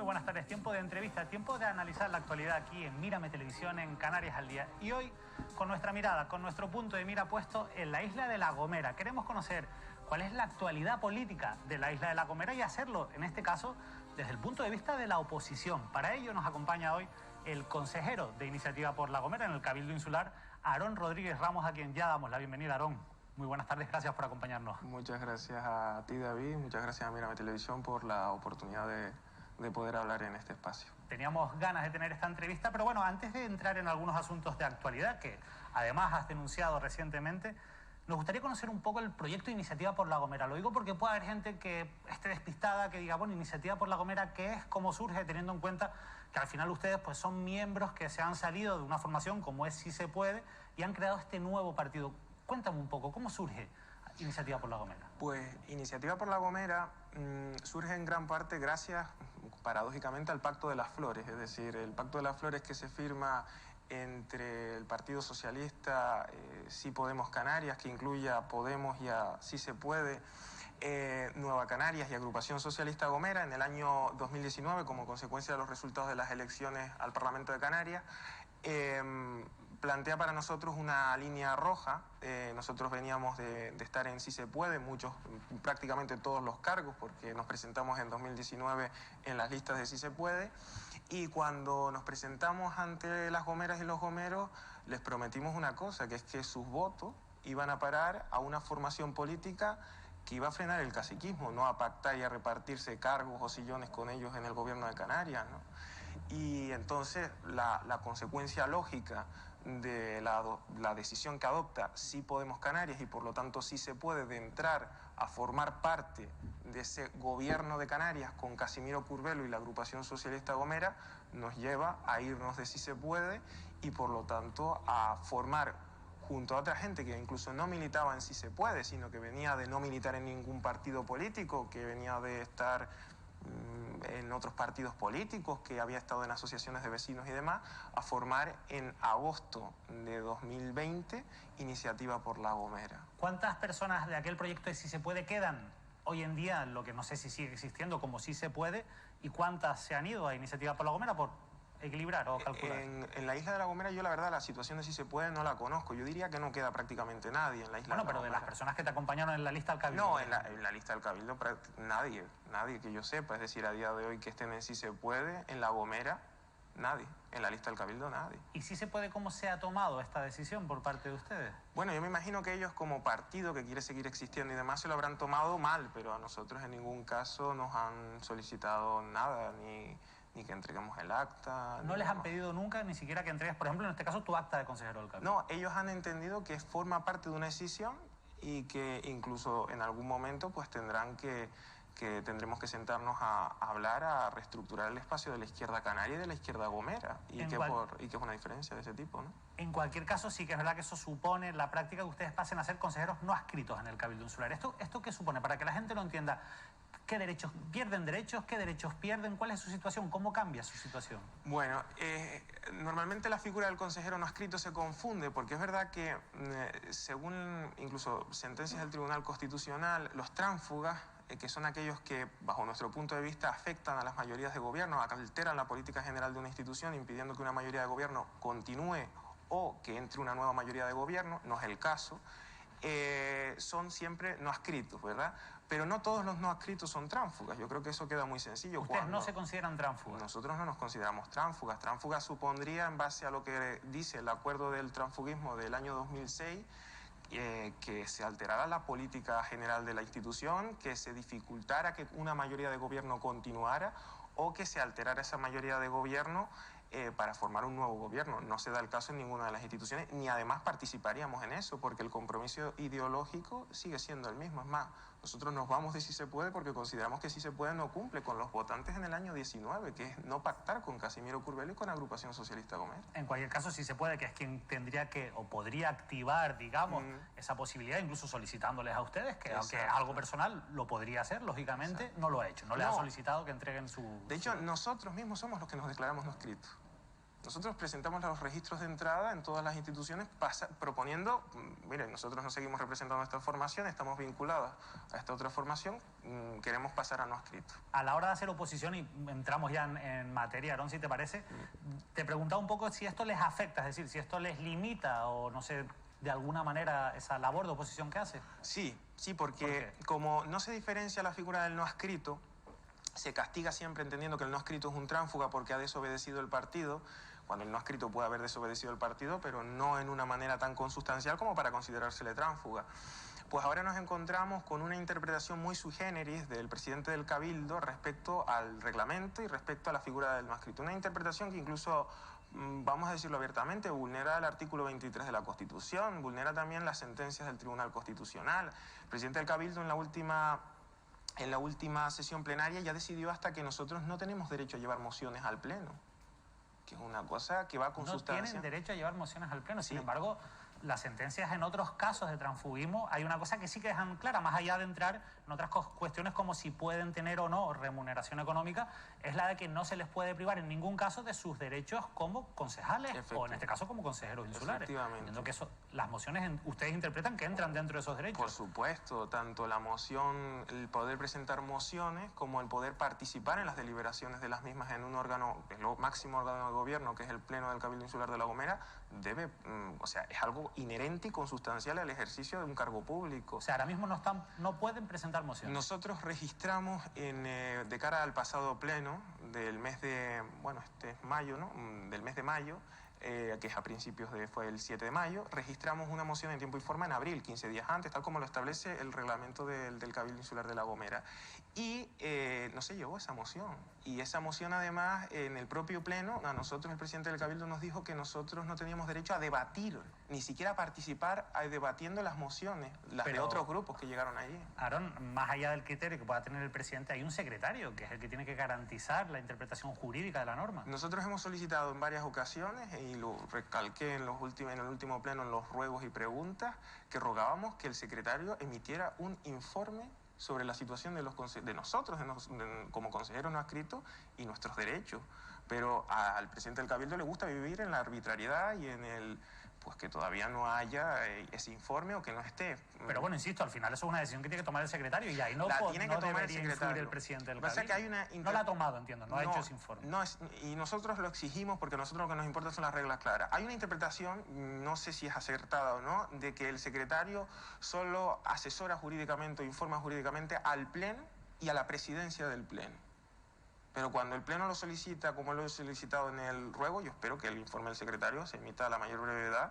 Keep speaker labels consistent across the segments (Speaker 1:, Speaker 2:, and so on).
Speaker 1: buenas tardes. Tiempo de entrevista, tiempo de analizar la actualidad aquí en Mírame Televisión, en Canarias al Día. Y hoy, con nuestra mirada, con nuestro punto de mira puesto en la isla de La Gomera. Queremos conocer cuál es la actualidad política de la isla de La Gomera y hacerlo, en este caso, desde el punto de vista de la oposición. Para ello nos acompaña hoy el consejero de Iniciativa por La Gomera en el Cabildo Insular, Aarón Rodríguez Ramos, a quien ya damos la bienvenida. Aarón, muy buenas tardes, gracias por acompañarnos.
Speaker 2: Muchas gracias a ti, David, muchas gracias a Mírame Televisión por la oportunidad de poder hablar en este espacio.
Speaker 1: Teníamos ganas de tener esta entrevista, pero bueno, antes de entrar en algunos asuntos de actualidad que además has denunciado recientemente, nos gustaría conocer un poco el proyecto de Iniciativa por La Gomera. Lo digo porque puede haber gente que esté despistada, que diga, bueno, Iniciativa por La Gomera, ¿qué es? ¿Cómo surge? Teniendo en cuenta que al final ustedes pues, son miembros que se han salido de una formación como es Si Se Puede y han creado este nuevo partido. Cuéntame un poco, ¿cómo surge Iniciativa por La Gomera?
Speaker 2: Pues Iniciativa por La Gomera surge en gran parte gracias, paradójicamente, al Pacto de las Flores. Es decir, el Pacto de las Flores que se firma entre el Partido Socialista, Sí Podemos Canarias, que incluye a Podemos y a Sí Se Puede, Nueva Canarias y Agrupación Socialista Gomera en el año 2019 como consecuencia de los resultados de las elecciones al Parlamento de Canarias, plantea para nosotros una línea roja. Nosotros veníamos de estar en Sí Se Puede, prácticamente todos los cargos, porque nos presentamos en 2019 en las listas de Sí Se Puede, y cuando nos presentamos ante las gomeras y los gomeros, les prometimos una cosa, que es que sus votos iban a parar a una formación política que iba a frenar el caciquismo, no a pactar y a repartirse cargos o sillones con ellos en el gobierno de Canarias, ¿no? Y entonces la consecuencia lógica de la decisión que adopta Sí Podemos Canarias y por lo tanto Sí Se Puede de entrar a formar parte de ese gobierno de Canarias con Casimiro Curbelo y la Agrupación Socialista Gomera nos lleva a irnos de Sí Se Puede y por lo tanto a formar junto a otra gente que incluso no militaba en Sí Se Puede, sino que venía de no militar en ningún partido político, que venía de estar en otros partidos políticos, que había estado en asociaciones de vecinos y demás, a formar en agosto de 2020 Iniciativa por La Gomera.
Speaker 1: ¿Cuántas personas de aquel proyecto de Si Se Puede quedan hoy en día, lo que no sé si sigue existiendo como Sí Se Puede, y cuántas se han ido a Iniciativa por La Gomera por equilibrar o calcular?
Speaker 2: En la isla de La Gomera yo la verdad la situación de Si Se Puede no la conozco. Yo diría que no queda prácticamente nadie en la isla de La
Speaker 1: pero
Speaker 2: Gomera.
Speaker 1: De las personas que te acompañaron en la lista del Cabildo.
Speaker 2: No, en la lista del Cabildo nadie que yo sepa. Es decir, a día de hoy que estén en Si Se Puede, en La Gomera, nadie. En la lista del Cabildo nadie.
Speaker 1: ¿Y Si Se Puede cómo se ha tomado esta decisión por parte de ustedes?
Speaker 2: Bueno, yo me imagino que ellos como partido que quiere seguir existiendo y demás se lo habrán tomado mal, pero a nosotros en ningún caso nos han solicitado nada, ni que entreguemos el acta.
Speaker 1: ¿No les han pedido nunca ni siquiera que entregues, por ejemplo, en este caso, tu acta de consejero del Cabildo?
Speaker 2: No, ellos han entendido que forma parte de una decisión y que incluso en algún momento pues tendremos que sentarnos a hablar, a reestructurar el espacio de la izquierda canaria y de la izquierda gomera, y que es una diferencia de ese tipo, ¿no?
Speaker 1: En cualquier caso, sí que es verdad que eso supone en la práctica que ustedes pasen a ser consejeros no adscritos en el Cabildo Insular. ¿Esto qué supone? Para que la gente lo entienda, ¿qué derechos pierden derechos? ¿Qué derechos pierden? ¿Cuál es su situación? ¿Cómo cambia su situación?
Speaker 2: Bueno, normalmente la figura del consejero no adscrito se confunde porque es verdad que según incluso sentencias del Tribunal Constitucional, los tránsfugas, que son aquellos que, bajo nuestro punto de vista, afectan a las mayorías de gobierno, alteran la política general de una institución, impidiendo que una mayoría de gobierno continúe o que entre una nueva mayoría de gobierno, no es el caso, son siempre no adscritos, ¿verdad? Pero no todos los no adscritos son tránsfugas. Yo creo que eso queda muy sencillo.
Speaker 1: ¿Ustedes no se consideran tránsfugas?
Speaker 2: Nosotros no nos consideramos tránsfugas. Tránsfugas supondría, en base a lo que dice el acuerdo del transfugismo del año 2006, que se alterara la política general de la institución, que se dificultara que una mayoría de gobierno continuara o que se alterara esa mayoría de gobierno para formar un nuevo gobierno. No se da el caso en ninguna de las instituciones, ni además participaríamos en eso, porque el compromiso ideológico sigue siendo el mismo. Es más, nosotros nos vamos de Si Se Puede porque consideramos que Si Se Puede no cumple con los votantes en el año 19, que es no pactar con Casimiro Curbelo y con la Agrupación Socialista Gomera.
Speaker 1: En cualquier caso, Si Se Puede, que es quien tendría que o podría activar, digamos, esa posibilidad, incluso solicitándoles a ustedes, que aunque algo personal lo podría hacer, lógicamente, no lo ha hecho. No les ha solicitado que entreguen su...
Speaker 2: De hecho, nosotros mismos somos los que nos declaramos no adscritos. Nosotros presentamos los registros de entrada en todas las instituciones proponiendo, miren, nosotros no seguimos representando esta formación, estamos vinculados a esta otra formación, queremos pasar a no adscrito.
Speaker 1: A la hora de hacer oposición, y entramos ya en materia, Aarón, si te parece, te preguntaba un poco si esto les afecta, es decir, si esto les limita o no sé, de alguna manera esa labor de oposición que hace.
Speaker 2: Sí, porque como no se diferencia la figura del no adscrito, se castiga siempre entendiendo que el no adscrito es un tránsfuga porque ha desobedecido el partido, cuando el no adscrito puede haber desobedecido el partido, pero no en una manera tan consustancial como para considerársele tránsfuga. Pues ahora nos encontramos con una interpretación muy sui generis del presidente del Cabildo respecto al reglamento y respecto a la figura del no adscrito. Una interpretación que incluso, vamos a decirlo abiertamente, vulnera el artículo 23 de la Constitución, vulnera también las sentencias del Tribunal Constitucional. El presidente del Cabildo en la última sesión plenaria ya decidió hasta que nosotros no tenemos derecho a llevar mociones al Pleno, que es una cosa que va con sustancia.
Speaker 1: No tienen derecho a llevar mociones al Pleno, sin
Speaker 2: Sí.
Speaker 1: embargo, las sentencias en otros casos de transfugismo, hay una cosa que sí que dejan clara, más allá de entrar en otras cuestiones como si pueden tener o no remuneración económica, es la de que no se les puede privar en ningún caso de sus derechos como concejales, o en este caso como consejeros insulares.
Speaker 2: Efectivamente.
Speaker 1: Entiendo que eso, las mociones ustedes interpretan que entran dentro de esos derechos.
Speaker 2: Por supuesto, tanto la moción, el poder presentar mociones, como el poder participar en las deliberaciones de las mismas en un órgano, el máximo órgano de gobierno, que es el Pleno del Cabildo Insular de La Gomera, debe, o sea, es algo inherente y consustancial al ejercicio de un cargo público.
Speaker 1: O sea, ahora mismo no pueden presentar mociones.
Speaker 2: Nosotros registramos de cara al pasado pleno del mes de, mayo, ¿no? Del mes de mayo, que es a principios fue el 7 de mayo, registramos una moción en tiempo y forma en abril, 15 días antes, tal como lo establece el reglamento del Cabildo Insular de La Gomera. Y no se llevó esa moción. Y esa moción, además, en el propio pleno, a nosotros el presidente del Cabildo nos dijo que nosotros no teníamos derecho a debatir, ni siquiera a participar debatiendo las mociones, de otros grupos que llegaron allí.
Speaker 1: Aarón, más allá del criterio que pueda tener el presidente, hay un secretario, que es el que tiene que garantizar la interpretación jurídica de la norma.
Speaker 2: Nosotros hemos solicitado en varias ocasiones, y lo recalqué en el último pleno en los ruegos y preguntas, que rogábamos que el secretario emitiera un informe sobre la situación de nosotros como consejeros no adscritos y nuestros derechos. Pero al presidente del Cabildo le gusta vivir en la arbitrariedad y en el pues que todavía no haya ese informe o que no esté.
Speaker 1: Pero bueno, insisto, al final eso es una decisión que tiene que tomar el secretario y ahí no debería influir el presidente del Cabildo.
Speaker 2: Que hay
Speaker 1: no la ha tomado, entiendo, no ha hecho ese informe.
Speaker 2: Y nosotros lo exigimos porque a nosotros lo que nos importa son las reglas claras. Hay una interpretación, no sé si es acertada o no, de que el secretario solo asesora jurídicamente o informa jurídicamente al Pleno y a la presidencia del Pleno. Pero cuando el Pleno lo solicita, como lo he solicitado en el ruego, yo espero que el informe del secretario se emita a la mayor brevedad,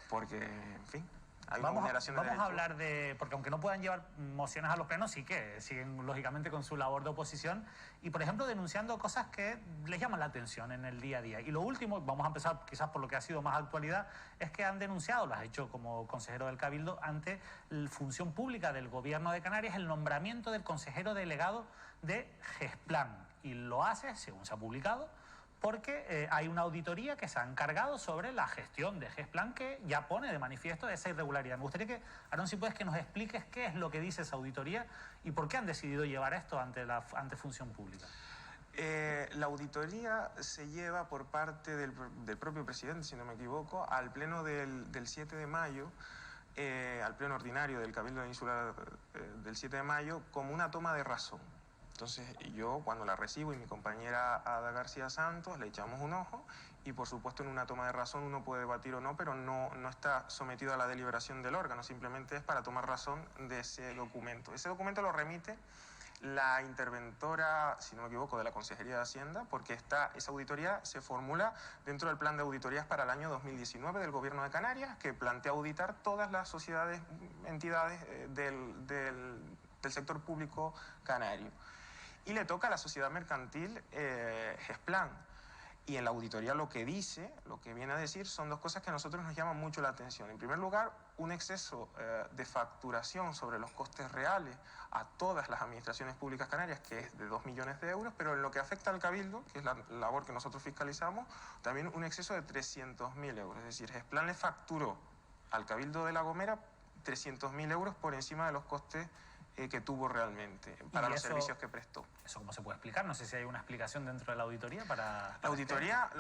Speaker 2: porque, en fin, hay una vulneración de derechos.
Speaker 1: Vamos a hablar porque aunque no puedan llevar mociones a los plenos, sí que siguen, lógicamente, con su labor de oposición y, por ejemplo, denunciando cosas que les llaman la atención en el día a día. Y lo último, vamos a empezar quizás por lo que ha sido más actualidad, es que han denunciado, lo has hecho como consejero del Cabildo, ante la función pública del Gobierno de Canarias, el nombramiento del consejero delegado de GESPLAN. Y lo hace, según se ha publicado, porque hay una auditoría que se ha encargado sobre la gestión de GESPLAN que ya pone de manifiesto esa irregularidad. Me gustaría que, Aarón, si puedes, que nos expliques qué es lo que dice esa auditoría y por qué han decidido llevar esto ante función pública.
Speaker 2: La auditoría se lleva por parte del propio presidente, si no me equivoco, al pleno del 7 de mayo, al pleno ordinario del Cabildo Insular del 7 de mayo, como una toma de razón. Entonces yo cuando la recibo y mi compañera Ada García Santos le echamos un ojo y por supuesto en una toma de razón uno puede debatir o no, pero no está sometido a la deliberación del órgano, simplemente es para tomar razón de ese documento. Ese documento lo remite la interventora, si no me equivoco, de la Consejería de Hacienda, porque esa auditoría se formula dentro del plan de auditorías para el año 2019 del Gobierno de Canarias, que plantea auditar todas las sociedades, entidades del sector público canario. Y le toca a la sociedad mercantil GESPLAN. Y en la auditoría lo que viene a decir son dos cosas que a nosotros nos llaman mucho la atención. En primer lugar, un exceso de facturación sobre los costes reales a todas las administraciones públicas canarias, que es de 2 millones de euros, pero en lo que afecta al Cabildo, que es la labor que nosotros fiscalizamos, también un exceso de 300.000 euros. Es decir, GESPLAN le facturó al Cabildo de La Gomera 300.000 euros por encima de los costes que tuvo realmente para los servicios que prestó.
Speaker 1: ¿Eso cómo se puede explicar? No sé si hay una explicación dentro de la auditoría para
Speaker 2: La auditoría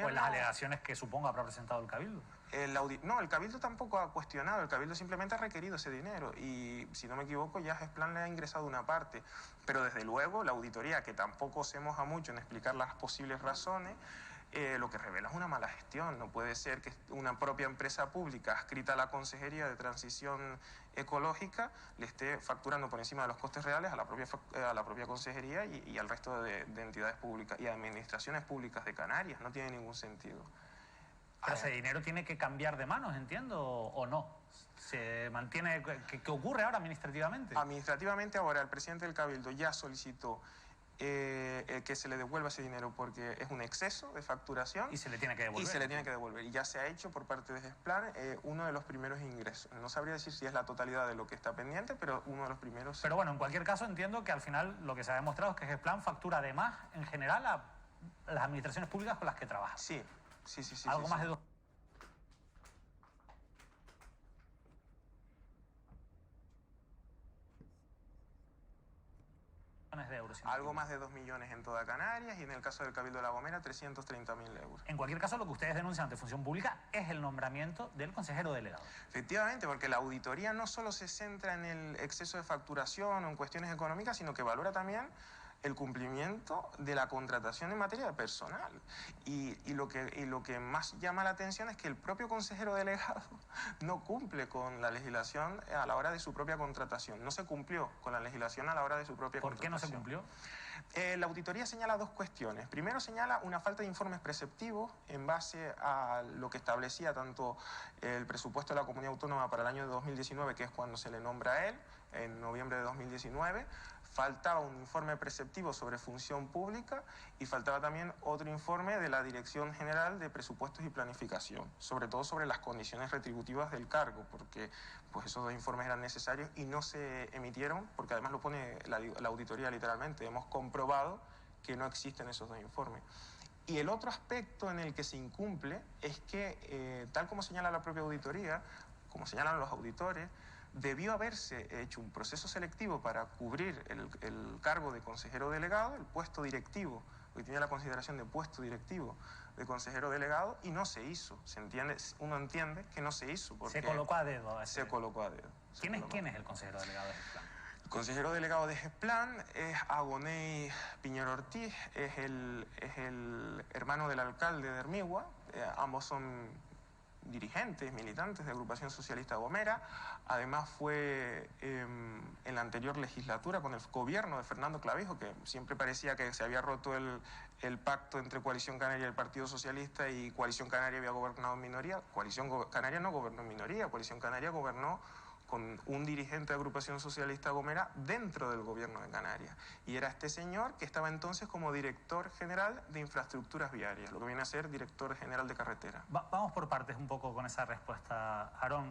Speaker 1: o en las alegaciones que suponga habrá presentado el Cabildo.
Speaker 2: No, el Cabildo tampoco ha cuestionado, el Cabildo simplemente ha requerido ese dinero y, si no me equivoco, ya Gesplan le ha ingresado una parte. Pero desde luego la auditoría, que tampoco se moja mucho en explicar las posibles razones, lo que revela es una mala gestión. No puede ser que una propia empresa pública adscrita a la Consejería de Transición Ecológica le esté facturando por encima de los costes reales a la propia Consejería y al resto de entidades públicas y administraciones públicas de Canarias. No tiene ningún sentido.
Speaker 1: Pero ese dinero tiene que cambiar de manos, entiendo, o no. ¿Se mantiene? ¿Qué ocurre ahora administrativamente?
Speaker 2: Administrativamente ahora el presidente del Cabildo ya solicitó que se le devuelva ese dinero porque es un exceso de facturación.
Speaker 1: Y se le tiene que devolver.
Speaker 2: Y se le tiene que devolver. Y ya se ha hecho por parte de Gesplan uno de los primeros ingresos. No sabría decir si es la totalidad de lo que está pendiente, pero uno de los primeros.
Speaker 1: Pero bueno, en cualquier caso entiendo que al final lo que se ha demostrado es que Gesplan factura de más en general a las administraciones públicas con las que trabaja.
Speaker 2: Sí.
Speaker 1: Algo más de 2 millones de euros.
Speaker 2: Algo más de 2 millones en toda Canarias y en el caso del Cabildo de La Gomera 330.000 euros.
Speaker 1: En cualquier caso, lo que ustedes denuncian ante Función Pública es el nombramiento del consejero delegado.
Speaker 2: Efectivamente, porque la auditoría no solo se centra en el exceso de facturación o en cuestiones económicas, sino que valora también el cumplimiento de la contratación en materia de personal. Y lo que más llama la atención es que el propio consejero delegado no cumple con la legislación a la hora de su propia contratación. No se cumplió con la legislación a la hora de su propia contratación.
Speaker 1: ¿Por qué no se cumplió?
Speaker 2: La auditoría señala dos cuestiones. Primero señala una falta de informes preceptivos en base a lo que establecía tanto el presupuesto de la Comunidad Autónoma para el año 2019, que es cuando se le nombra a él, en noviembre de 2019, faltaba un informe preceptivo sobre función pública y faltaba también otro informe de la Dirección General de Presupuestos y Planificación, sobre todo sobre las condiciones retributivas del cargo, porque pues esos dos informes eran necesarios y no se emitieron, porque además lo pone la auditoría literalmente. Hemos comprobado que no existen esos dos informes. Y el otro aspecto en el que se incumple es que, tal como señala la propia auditoría, como señalan los auditores, debió haberse hecho un proceso selectivo para cubrir el cargo de consejero delegado, el puesto directivo, porque tenía la consideración de puesto directivo de consejero delegado, y no se hizo. Uno entiende que no se hizo. Porque
Speaker 1: se colocó a dedo.
Speaker 2: Se colocó a dedo.
Speaker 1: ¿Quién es el consejero delegado de Gesplan?
Speaker 2: El consejero delegado de Gesplan es Agoney Piñero Ortiz, es el hermano del alcalde de Hermigua. Ambos son dirigentes, militantes de Agrupación Socialista Gomera. Además fue en la anterior legislatura con el gobierno de Fernando Clavijo, que siempre parecía que se había roto el pacto entre Coalición Canaria y el Partido Socialista, y Coalición Canaria había gobernado en minoría. Coalición Canaria no gobernó en minoría, Coalición Canaria gobernó con un dirigente de Agrupación Socialista Gomera dentro del gobierno de Canarias. Y era este señor que estaba entonces como director general de infraestructuras viarias, lo que viene a ser director general de carretera.
Speaker 1: Vamos por partes un poco con esa respuesta, Aarón.